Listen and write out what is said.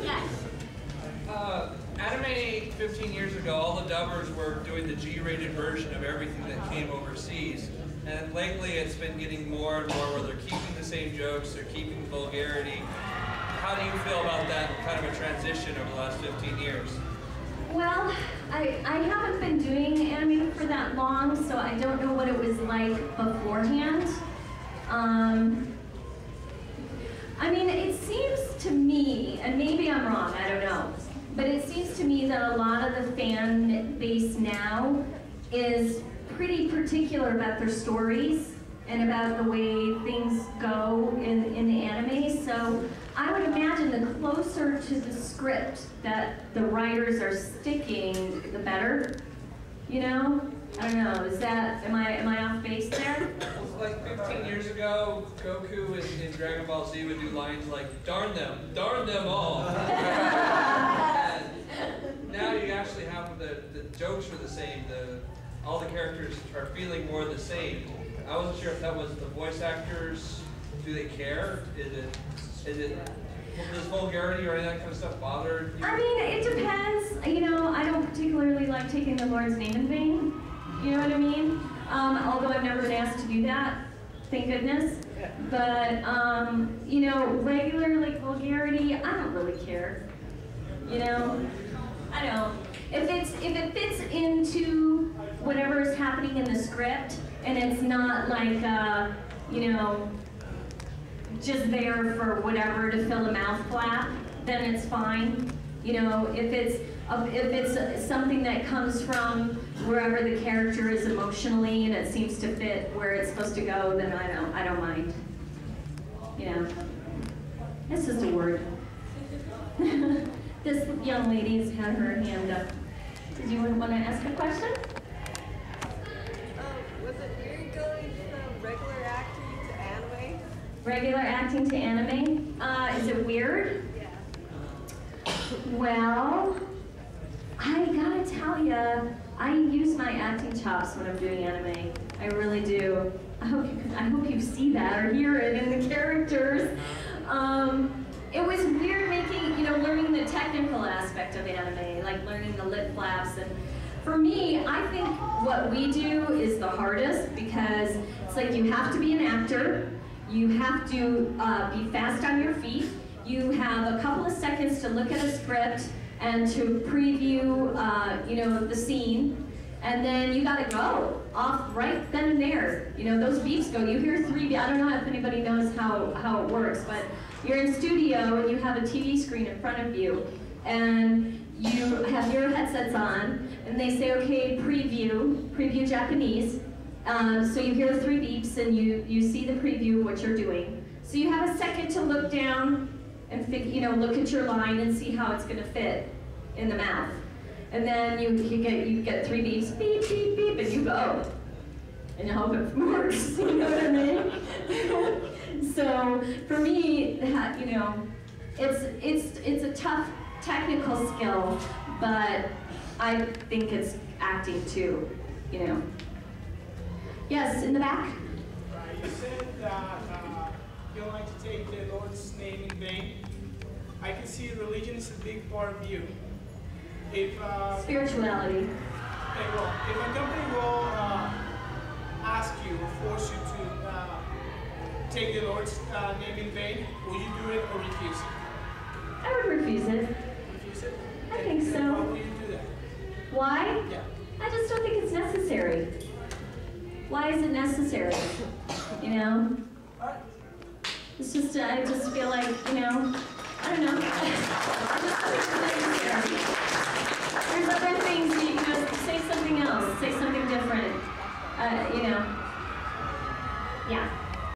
Yes. Anime 15 years ago, all the dubbers were doing the G-rated version of everything that came overseas. And lately it's been getting more and more where they're keeping the same jokes, they're keeping vulgarity. How do you feel about that kind of a transition over the last 15 years? Well, I haven't been doing anime for that long, so I don't know what it was like beforehand. I mean, it seems to me, and maybe I'm wrong, I don't know, but it seems to me that a lot of the fan base now is pretty particular about their stories and about the way things go in the anime. So I would imagine the closer to the script that the writers are sticking, the better. You know? I don't know. Is that, am I off base there? Like 15 years ago, Goku in Dragon Ball Z would do lines like, darn them all. And now you actually have the jokes are the same, all the characters are feeling more the same. I wasn't sure if that was the voice actors, do they care? Does vulgarity or any of that kind of stuff bother you? I mean, it depends. You know, I don't particularly like taking the Lord's name in vain. You know what I mean? Although I've never been asked to do that, thank goodness. But, you know, regular like vulgarity, I don't really care. You know? I don't. If it fits into whatever is happening in the script, and it's not like, you know, just there for whatever to fill a mouth flap, then it's fine. You know, if it's something that comes from wherever the character is emotionally and it seems to fit where it's supposed to go, then I don't mind. You know, it's just a word. This young lady's had her hand up. Did you want to ask a question? Was it weird going from regular acting to anime? Regular acting to anime? Is it weird? Yeah. Well, I gotta tell ya, I use my acting chops when I'm doing anime. I really do. I hope you see that or hear it in the characters. It was weird learning the technical aspect of anime, like learning the lip flaps. And for me, I think what we do is the hardest because it's like you have to be an actor, you have to be fast on your feet, you have a couple of seconds to look at a script and to preview, the scene, and then you gotta go off right then and there. You know, those beeps go. You hear 3 beeps. I don't know if anybody knows how it works, but you're in studio and you have a TV screen in front of you, and you have your headsets on, and they say, okay, preview Japanese. So you hear 3 beeps and you see the preview of what you're doing. So you have a second to look down and look at your line and see how it's going to fit in the mouth. And then you get 3 beeps, beep, beep, beep, and you go. And you hope it works, you know what I mean? So for me, it's a tough technical skill, but I think it's acting too, you know. Yes, in the back? You said that you don't like to take the Lord's name in vain. I can see religion is a big part of you. If spirituality. Okay, well, if a company will ask you or force you to take the Lord's name in vain, will you do it or refuse it? I would refuse it. Refuse it? I think so. Why will you do that? Why? Yeah. I just don't think it's necessary. Why is it necessary? You know? It's just, I just feel like, I don't know. I just think it's necessary. There's other things, say something else, say something different, yeah.